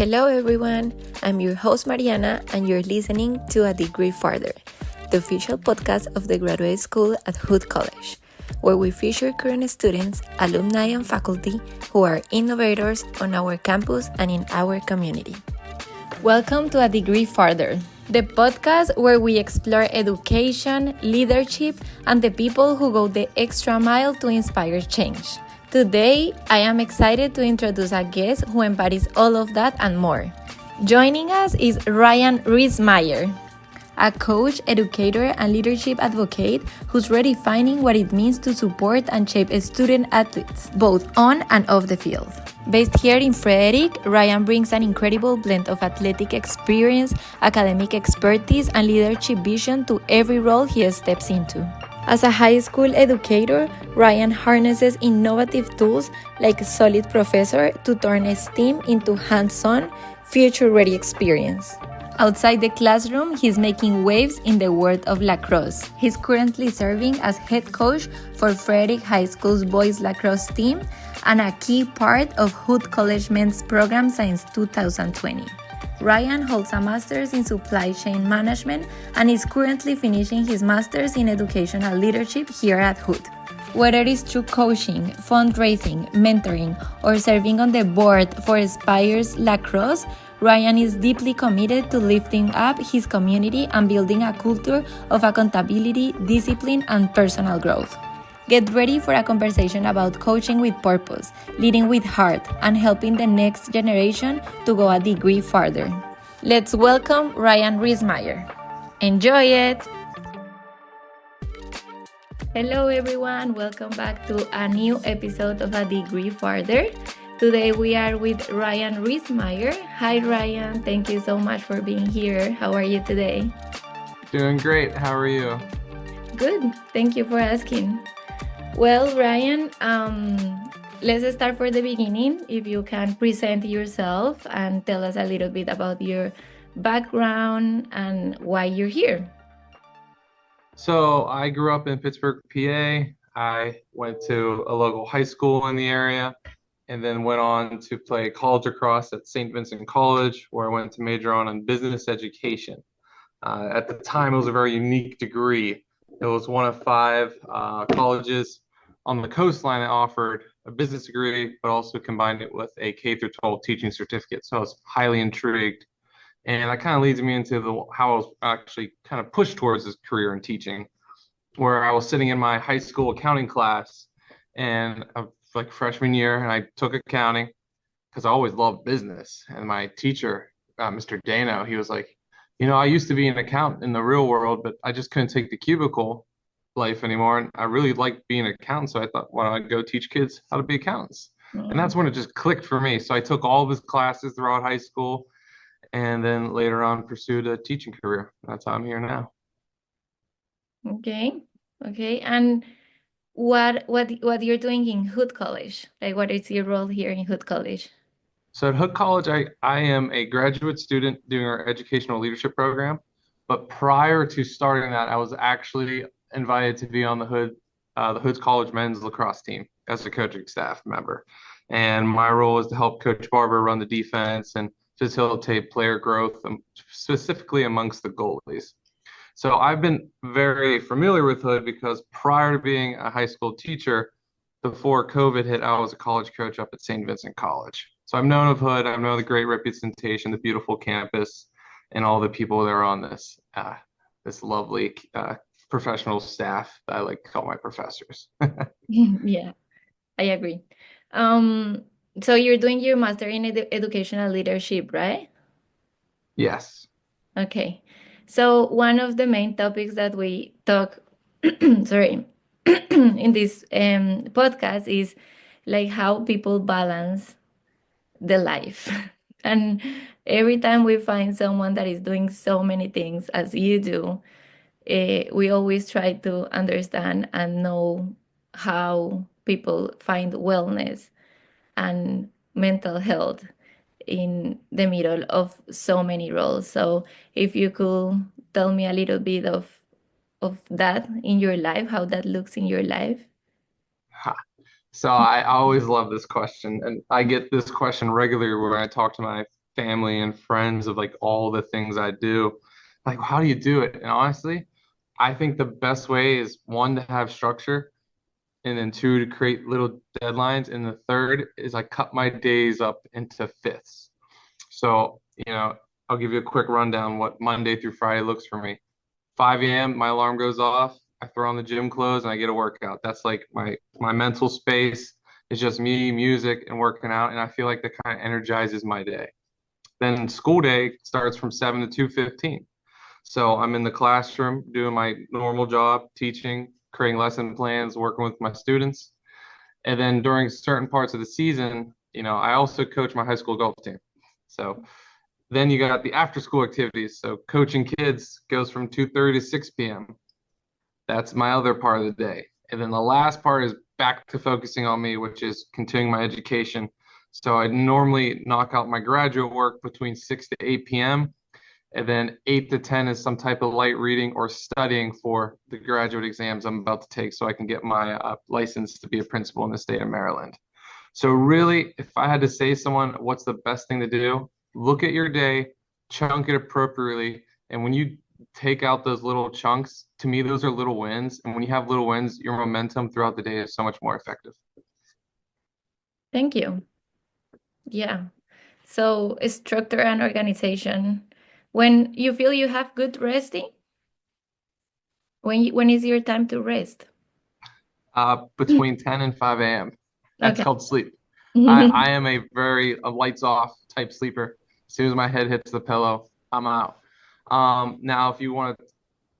Hello everyone, I'm your host Mariana and you're listening to A Degree Farther, the official podcast of the graduate school at Hood College, where we feature current students, alumni and faculty who are innovators on our campus and in our community. Welcome to A Degree Farther, the podcast where we explore education, leadership, and the people who go the extra mile to inspire change. Today, I am excited to introduce a guest who embodies all of that and more. Joining us is Ryan Riesmeyer, a coach, educator, and leadership advocate who's redefining what it means to support and shape student athletes, both on and off the field. Based here in Frederick, Ryan brings an incredible blend of athletic experience, academic expertise, and leadership vision to every role he steps into. As a high school educator, Ryan harnesses innovative tools like Solid Professor to turn STEAM into hands-on, future-ready experience. Outside the classroom, he's making waves in the world of lacrosse. He's currently serving as head coach for Frederick High School's boys lacrosse team and a key part of Hood College men's program since 2020. Ryan holds a master's in supply chain management and is currently finishing his master's in educational leadership here at Hood. Whether it's through coaching, fundraising, mentoring, or serving on the board for Aspires Lacrosse, Ryan is deeply committed to lifting up his community and building a culture of accountability, discipline, and personal growth. Get ready for a conversation about coaching with purpose, leading with heart, and helping the next generation to go a degree farther. Let's welcome Ryan Riesmeyer. Enjoy it! Hello everyone, welcome back to a new episode of A Degree Farther. Today we are with Ryan Riesmeyer. Hi Ryan, thank you so much for being here. How are you today? Doing great, how are you? Good, thank you for asking. Well, Ryan, let's start for the beginning. If you can present yourself and tell us a little bit about your background and why you're here. So I grew up in Pittsburgh, PA. I went to a local high school in the area and then went on to play college lacrosse at St. Vincent College, where I went to major on business education. At the time, it was a very unique degree. It was one of five colleges on the coastline that offered a business degree, but also combined it with a K through 12 teaching certificate. So I was highly intrigued. And that kind of leads me into how I was actually kind of pushed towards this career in teaching, where I was sitting in my high school accounting class and like freshman year, and I took accounting because I always loved business. And my teacher, Mr. Dano, he was like, I used to be an accountant in the real world, but I just couldn't take the cubicle life anymore. And I really liked being an accountant. So I thought, why don't I go teach kids how to be accountants? And that's when it just clicked for me. So I took all of his classes throughout high school and then later on pursued a teaching career. That's how I'm here now. Okay. And what you're doing in Hood College? Like, what is your role here in Hood College? So at Hood College, I am a graduate student doing our educational leadership program. But prior to starting that, I was actually invited to be on the Hood College men's lacrosse team as a coaching staff member. And my role is to help Coach Barber run the defense and facilitate player growth, specifically amongst the goalies. So I've been very familiar with Hood because prior to being a high school teacher, before COVID hit, I was a college coach up at St. Vincent College. So I've known of Hood, I've known the great representation, the beautiful campus, and all the people that are on this lovely professional staff that I like to call my professors. Yeah, I agree. So you're doing your master in educational leadership, right? Yes. Okay. So one of the main topics that we talk, sorry, in this podcast is like how people balance the life. And every time we find someone that is doing so many things as you do, we always try to understand and know how people find wellness and mental health in the middle of so many roles. So if you could tell me a little bit of that in your life, how that looks in your life. So I always love this question, and I get this question regularly when I talk to my family and friends of like all the things I do. Like, how do you do it? And honestly, I think the best way is one to have structure, and then two to create little deadlines, and the third is I cut my days up into fifths. So, I'll give you a quick rundown what Monday through Friday looks for me. 5 a.m., my alarm goes off. I throw on the gym clothes and I get a workout. That's like my mental space. It's just me, music, and working out, and I feel like that kind of energizes my day. Then school day starts from 7 to 2:15. So I'm in the classroom doing my normal job, teaching, creating lesson plans, working with my students. And then during certain parts of the season, I also coach my high school golf team. So then you got the after school activities. So coaching kids goes from 2:30 to 6 p.m. That's my other part of the day. And then the last part is back to focusing on me, which is continuing my education. So I normally knock out my graduate work between 6 to 8 p.m. And then 8 to 10 is some type of light reading or studying for the graduate exams I'm about to take so I can get my license to be a principal in the state of Maryland. So really, if I had to say someone, what's the best thing to do? Look at your day, chunk it appropriately, and when you take out those little chunks, to me, those are little wins. And when you have little wins, your momentum throughout the day is so much more effective. Thank you. Yeah. So structure and organization. When you feel you have good resting, when is your time to rest? Between 10 and 5 a.m. That's Okay. called sleep. I am a very lights off type sleeper. As soon as my head hits the pillow, I'm out. Now, if you want to,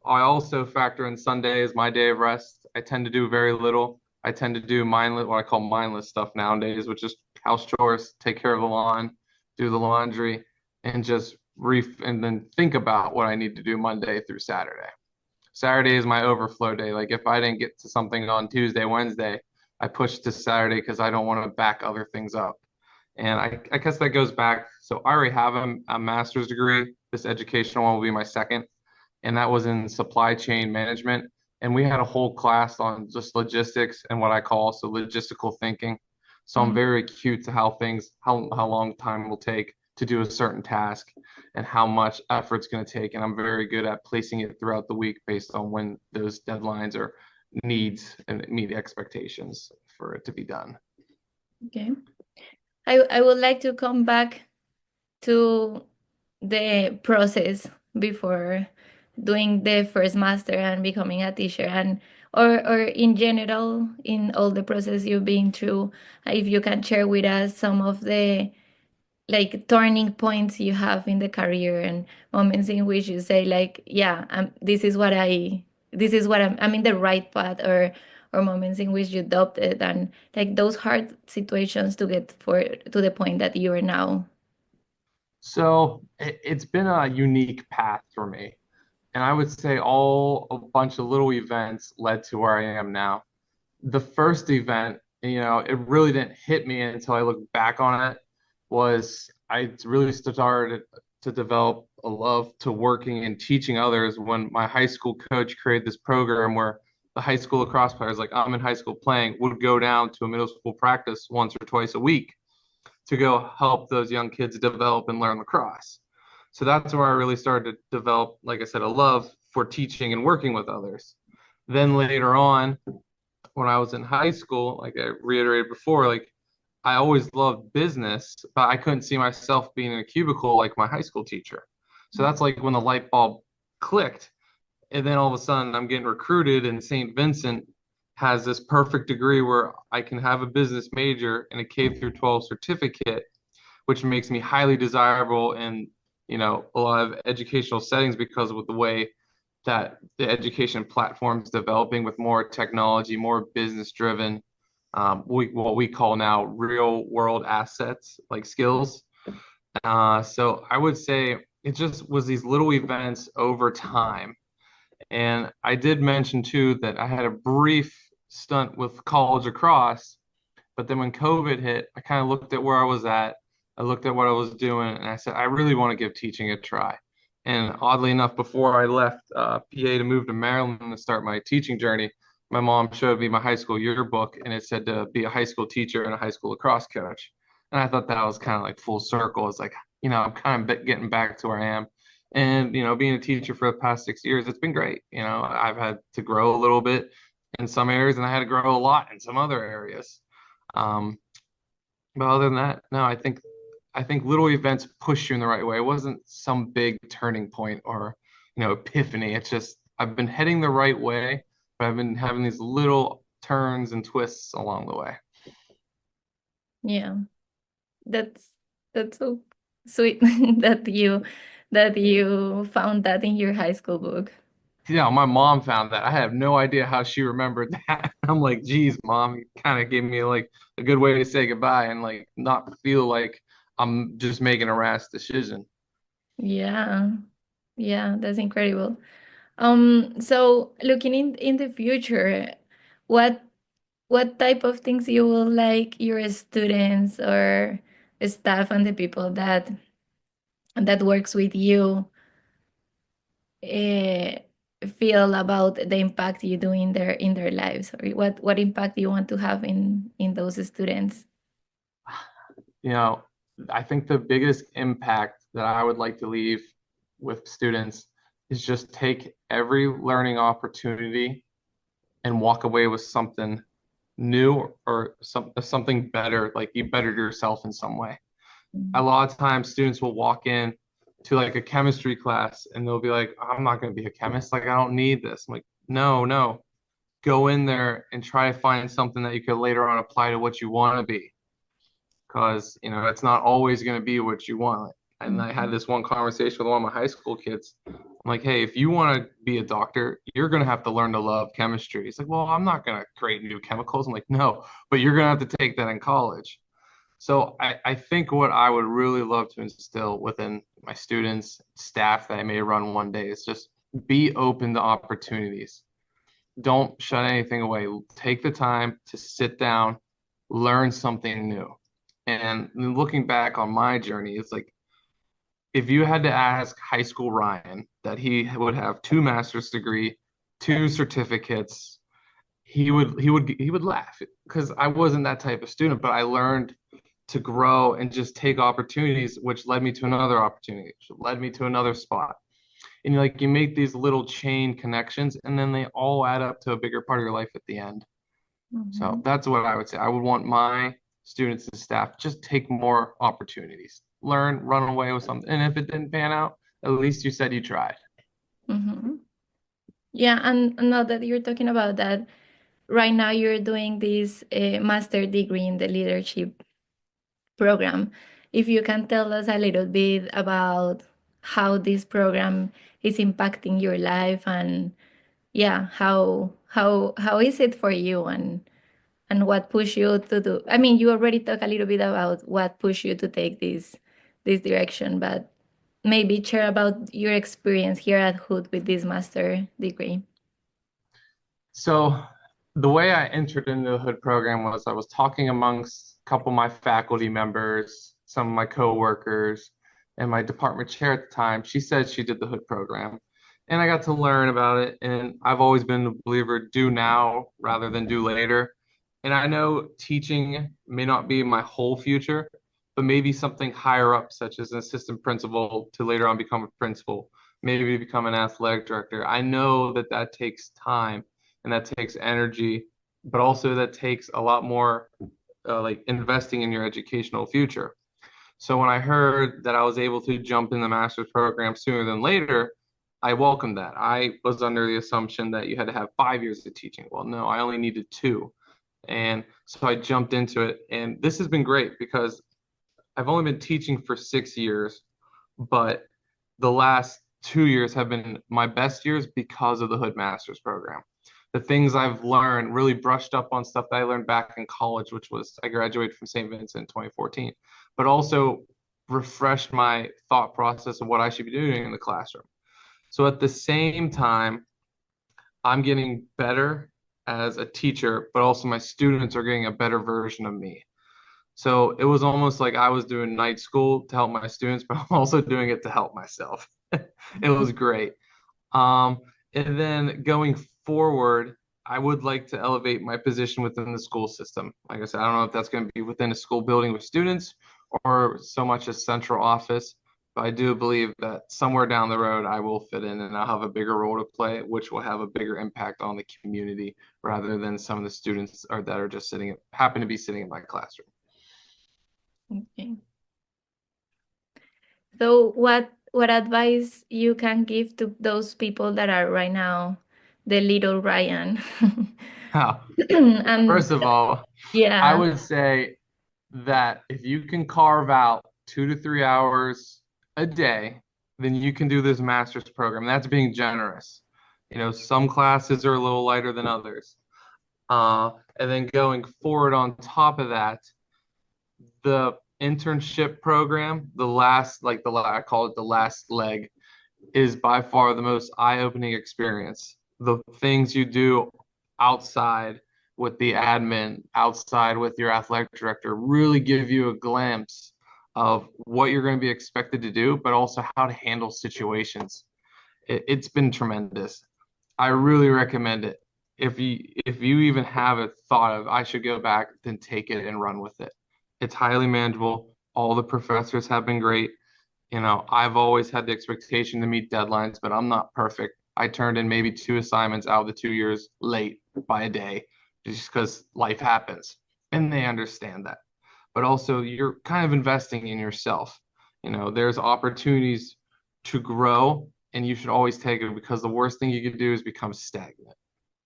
I also factor in Sunday as my day of rest. I tend to do very little. I tend to do mindless, what I call mindless stuff nowadays, which is house chores, take care of the lawn, do the laundry, and just and then think about what I need to do Monday through Saturday. Saturday is my overflow day. Like if I didn't get to something on Tuesday, Wednesday, I push to Saturday because I don't want to back other things up. And I guess that goes back. So I already have a master's degree. This educational one will be my second, and that was in supply chain management. And we had a whole class on just logistics and what I call also logistical thinking. So I'm Mm, very acute to how long time will take to do a certain task and how much effort it's going to take. And I'm very good at placing it throughout the week based on when those deadlines or needs and meet expectations for it to be done. okay. I would like to come back to the process before doing the first master and becoming a teacher, and or in general in all the process you've been through, if you can share with us some of the like turning points you have in the career and moments in which you say like, yeah, this is what I'm in the right path, or moments in which you adopted and like those hard situations to get for to the point that you are now. So it's been a unique path for me. And I would say all a bunch of little events led to where I am now. The first event, it really didn't hit me until I look back on it, was I really started to develop a love to working and teaching others when my high school coach created this program where the high school lacrosse players, like I'm in high school playing, would go down to a middle school practice once or twice a week to go help those young kids develop and learn lacrosse. So that's where I really started to develop, like I said, a love for teaching and working with others. Then later on, when I was in high school, like I reiterated before, like I always loved business, but I couldn't see myself being in a cubicle like my high school teacher. So that's like when the light bulb clicked. And then all of a sudden I'm getting recruited, and St. Vincent has this perfect degree where I can have a business major and a K through 12 certificate, which makes me highly desirable in, a lot of educational settings because of the way that the education platform is developing with more technology, more business driven, what we call now real world assets like skills. So I would say it just was these little events over time. And I did mention too that I had a brief stunt with college across, but then when COVID hit, I kind of looked at where I was at. I looked at what I was doing, and I said, I really want to give teaching a try. And oddly enough, before I left PA to move to Maryland to start my teaching journey, my mom showed me my high school yearbook, and it said to be a high school teacher and a high school lacrosse coach. And I thought that was kind of like full circle. It's like, I'm kind of getting back to where I am. And, being a teacher for the past 6 years, it's been great. I've had to grow a little bit in some areas and I had to grow a lot in some other areas. Um, but other than that, no, I think little events push you in the right way. It wasn't some big turning point or, epiphany. It's just I've been heading the right way, but I've been having these little turns and twists along the way. Yeah, that's that's so sweet that you found that in your high school book. My mom found that. I have no idea how she remembered that. I'm like, geez, mom, you kind of gave me like a good way to say goodbye and like not feel like I'm just making a rash decision. Yeah. Yeah, that's incredible. So looking in the future, what what type of things you will like your students or staff and the people that works with you uh, feel about the impact you do in their lives, or what impact you want to have in those students? You know, I think the biggest impact that I would like to leave with students is just take every learning opportunity and walk away with something new or something better, like you bettered yourself in some way. A lot of times students will walk in to like a chemistry class and they'll be like, I'm not going to be a chemist. Like, I don't need this. I'm like, no, no. Go in there and try to find something that you could later on apply to what you want to be. Because, it's not always going to be what you want. And I had Mhm. this one conversation with one of my high school kids. I'm like, hey, if you want to be a doctor, you're going to have to learn to love chemistry. He's like, well, I'm not going to create new chemicals. I'm like, no, but you're going to have to take that in college. So I think what I would really love to instill within my students, staff that I may run one day is just be open to opportunities. Don't shut anything away. Take the time to sit down, learn something new. And looking back on my journey, it's like if you had to ask high school Ryan that he would have two master's degree, two certificates, he would laugh because I wasn't that type of student, but I learned to grow and just take opportunities, which led me to another opportunity, which led me to another spot. And you make these little chain connections, and then they all add up to a bigger part of your life at the end. So Mhm. that's what I would say. I would want my students and staff just take more opportunities, learn, run away with something, and if it didn't pan out, at least you said you tried. Mhm. Yeah, and now that you're talking about that, right now you're doing this master degree in the leadership program. If you can tell us a little bit about how this program is impacting your life, and yeah, how is it for you, and what pushed you to do. I mean, you already talked a little bit about what pushed you to take this direction, but maybe share about your experience here at Hood with this master degree. So the way I entered into the Hood program was I was talking amongst a couple of my faculty members, some of my coworkers, and my department chair at the time. She said she did the Hood program. And I got to learn about it. And I've always been a believer, do now rather than do later. And I know teaching may not be my whole future, but maybe something higher up, such as an assistant principal to later on become a principal, maybe become an athletic director. I know that that takes time and that takes energy, but also that takes a lot more like investing in your educational future. So when I heard that I was able to jump in the master's program sooner than later, I welcomed that. I was under the assumption that you had to have 5 years of teaching. Well, no, I only needed two. And so I jumped into it. And this has been great because I've only been teaching for 6 years, but the last 2 years have been my best years because of the Hood Masters program. The things I've learned really brushed up on stuff that I learned back in college, which was I graduated from St. Vincent in 2014, but also refreshed my thought process of what I should be doing in the classroom. So at the same time, I'm getting better as a teacher, but also my students are getting a better version of me. So it was almost like I was doing night school to help my students, but I'm also doing it to help myself. It was great. Um, and then going forward, I would like to elevate my position within the school system. Like I said, I don't know if that's going to be within a school building with students or so much as central office, but I do believe that somewhere down the road I will fit in and I'll have a bigger role to play, which will have a bigger impact on the community rather than some of the students that are just happen to be sitting in my classroom. Okay. So what advice you can give to those people that are right now the little Ryan? Now, And first of all, I yeah. would say that if you can carve out 2 to 3 hours a day, then you can do this master's program. That's being generous. Some classes are a little lighter than others. And then going forward on top of that, the internship program, I call it the last leg, is by far the most eye-opening experience. The things you do outside with the admin, outside with your athletic director, really give you a glimpse of what you're going to be expected to do, but also how to handle situations. It's been tremendous. I really recommend it. If you even have a thought of I should go back, then take it and run with it. It's highly manageable. All the professors have been great. I've always had the expectation to meet deadlines, but I'm not perfect. I turned in maybe 2 assignments out of the 2 years late by a day just because life happens. And they understand that. But also, you're kind of investing in yourself. There's opportunities to grow, and you should always take it because the worst thing you could do is become stagnant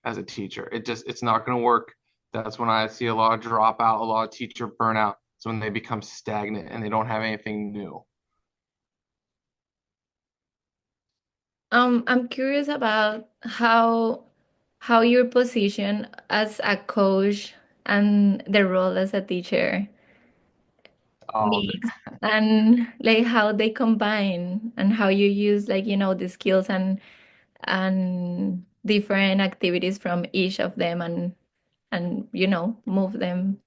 as a teacher. It's not going to work. That's when I see a lot of dropout, a lot of teacher burnout. It's when they become stagnant and they don't have anything new. I'm curious about how your position as a coach and the role as a teacher Oh, mix, and like how they combine and how you use, like, the skills and different activities from each of them, and move them.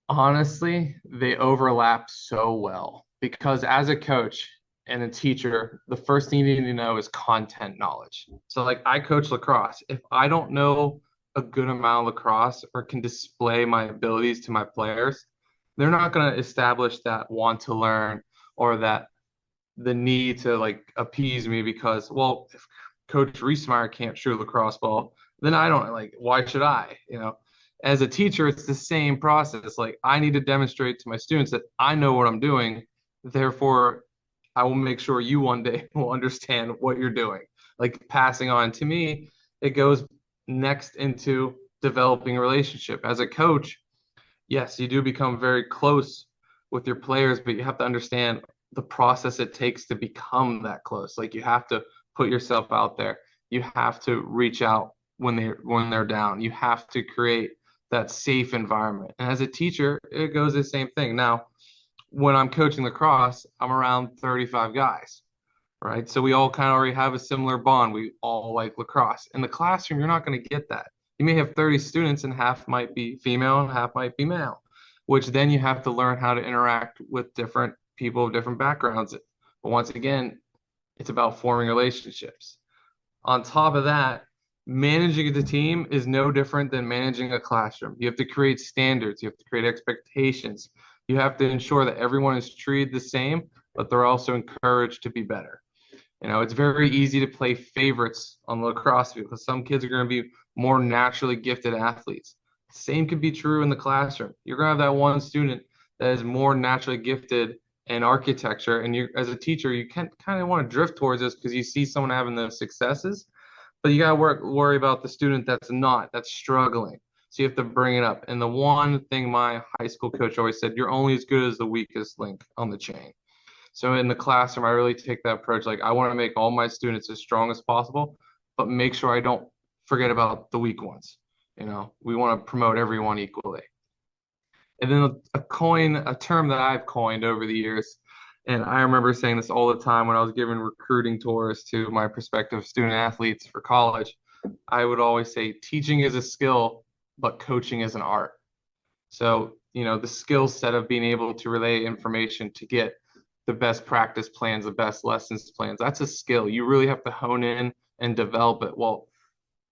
honestly, they overlap so well because as a coach and a teacher, the first thing you need to know is content knowledge. So, like, I coach lacrosse. If I don't know a good amount of lacrosse or can display my abilities to my players, they're not going to establish that want to learn or that the need to like appease me because, well, if Coach Riesmeyer can't shoot a lacrosse ball, then I don't like, why should I? As a teacher, it's the same process. Like, I need to demonstrate to my students that I know what I'm doing. Therefore, I will make sure you one day will understand what you're doing. Like, passing on to me, it goes next into developing a relationship. As a coach, yes, you do become very close with your players, but you have to understand the process it takes to become that close. Like, you have to put yourself out there. You have to reach out when they're down. You have to create that safe environment. And as a teacher, it goes the same thing. Now, when I'm coaching lacrosse, I'm around 35 guys, right? So we all kind of already have a similar bond. We all like lacrosse. In the classroom, you're not going to get that. You may have 30 students and half might be female and half might be male, which then you have to learn how to interact with different people of different backgrounds. But once again, it's about forming relationships. On top of that, managing the team is no different than managing a classroom. You have to create standards, you have to create expectations. You have to ensure that everyone is treated the same, but they're also encouraged to be better. It's very easy to play favorites on the lacrosse field because some kids are going to be more naturally gifted athletes. Same could be true in the classroom. You're going to have that one student that is more naturally gifted in architecture, and you, as a teacher, you can kind of want to drift towards this because you see someone having those successes, but you got to worry about the student that's struggling. So you have to bring it up. And the one thing my high school coach always said, you're only as good as the weakest link on the chain. So in the classroom, I really take that approach. Like, I want to make all my students as strong as possible, but make sure I don't forget about the weak ones. We want to promote everyone equally. And then a term that I've coined over the years, and I remember saying this all the time when I was giving recruiting tours to my prospective student athletes for college. I would always say teaching is a skill, but coaching is an art. So, the skill set of being able to relay information to get the best practice plans, the best lessons plans, that's a skill. You really have to hone in and develop it. Well,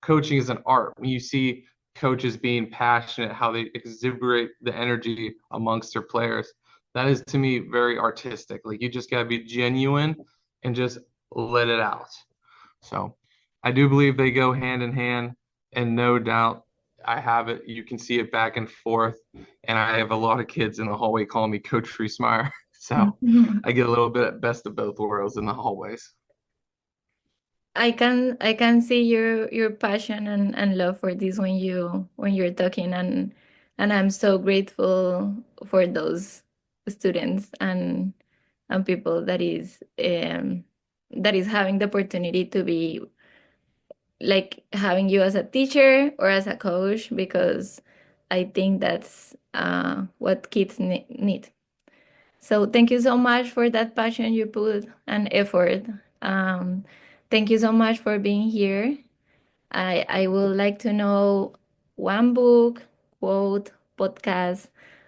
coaching is an art. When you see coaches being passionate, how they exuberate the energy amongst their players, that is to me very artistic. Like you just gotta be genuine and just let it out. So I do believe they go hand in hand, and no doubt I have it. You can see it back and forth. And I have a lot of kids in the hallway calling me Coach Riesmeyer. So I get a little bit at best of both worlds in the hallways. I can see your passion and love for this when you're talking, and I'm so grateful for those students and people that is having the opportunity to be like having you as a teacher or as a coach, because I think that's what kids need. So thank you so much for that passion you put and effort. Um, Thank you so much for being here. I would like to know one book, quote, podcast,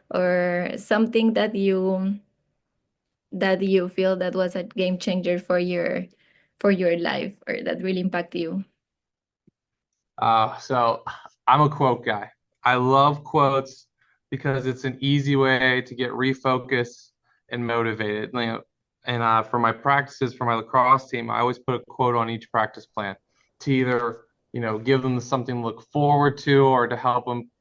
or something that you feel that was a game changer for your life or that really impacted you. So I'm a quote guy. I love quotes because it's an easy way to get refocused and motivated. And for my practices for my lacrosse team, I always put a quote on each practice plan to either, give them something to look forward to or to help them,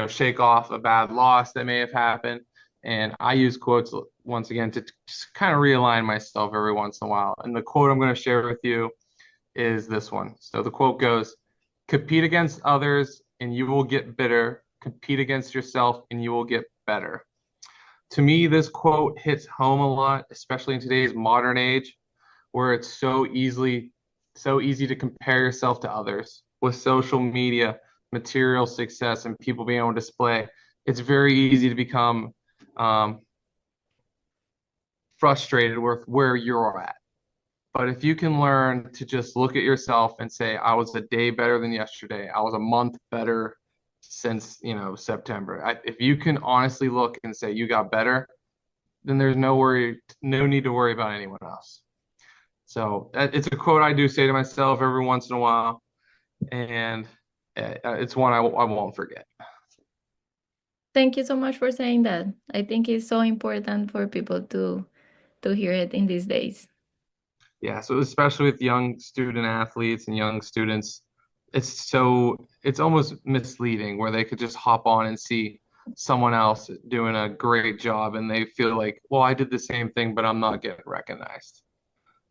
shake off a bad loss that may have happened. And I use quotes once again to just kind of realign myself every once in a while. And the quote I'm going to share with you is this one. So the quote goes, compete against others and you will get bitter. Compete against yourself and you will get better. To me, this quote hits home a lot, especially in today's modern age, where it's so easy to compare yourself to others with social media, material success, and people being able to display. It's very easy to become frustrated with where you're at. But if you can learn to just look at yourself and say, I was a day better than yesterday, I was a month better since, September. If you can honestly look and say you got better, then there's no need to worry about anyone else. So it's a quote I do say to myself every once in a while, and it's one I won't forget. Thank you so much for saying that. I think it's so important for people to hear it in these days. Yeah, so especially with young student athletes and young students, it's almost misleading where they could just hop on and see someone else doing a great job and they feel like, well, I did the same thing, but I'm not getting recognized.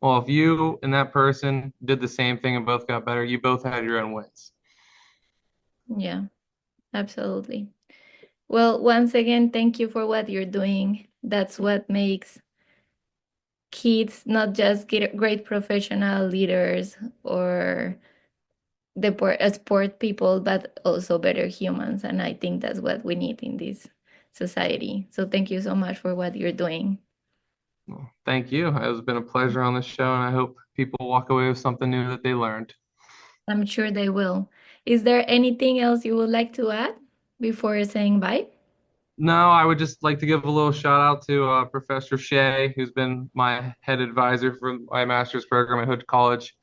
Well, if you and that person did the same thing and both got better, you both had your own wins. Yeah, absolutely. Well, once again, thank you for what you're doing. That's what makes kids not just get great professional leaders or sport people, but also better humans. And I think that's what we need in this society. So thank you so much for what you're doing. Well, thank you. It's been a pleasure on this show, and I hope people walk away with something new that they learned. I'm sure they will. Is there anything else you would like to add before saying bye? No, I would just like to give a little shout out to Professor Shea, who's been my head advisor for my master's program at Hood College.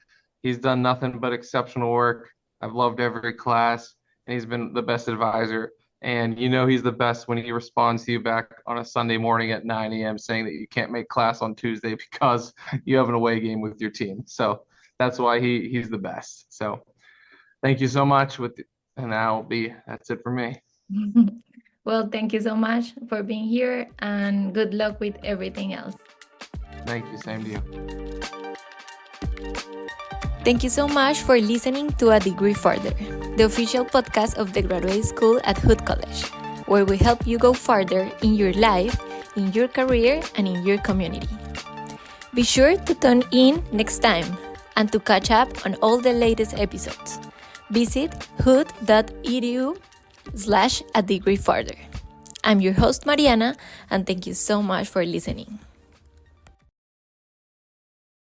He's done nothing but exceptional work. I've loved every class, and he's been the best advisor. And he's the best when he responds to you back on a Sunday morning at 9 a.m. saying that you can't make class on Tuesday because you have an away game with your team. So that's why he's the best. So thank you so much. And that's it for me. Well, thank you so much for being here and good luck with everything else. Thank you. Same to you. Thank you so much for listening to A Degree Further, the official podcast of the graduate school at Hood College, where we help you go farther in your life, in your career, and in your community. Be sure to tune in next time and to catch up on all the latest episodes. Visit hood.edu/a degree further. I'm your host, Mariana, and thank you so much for listening.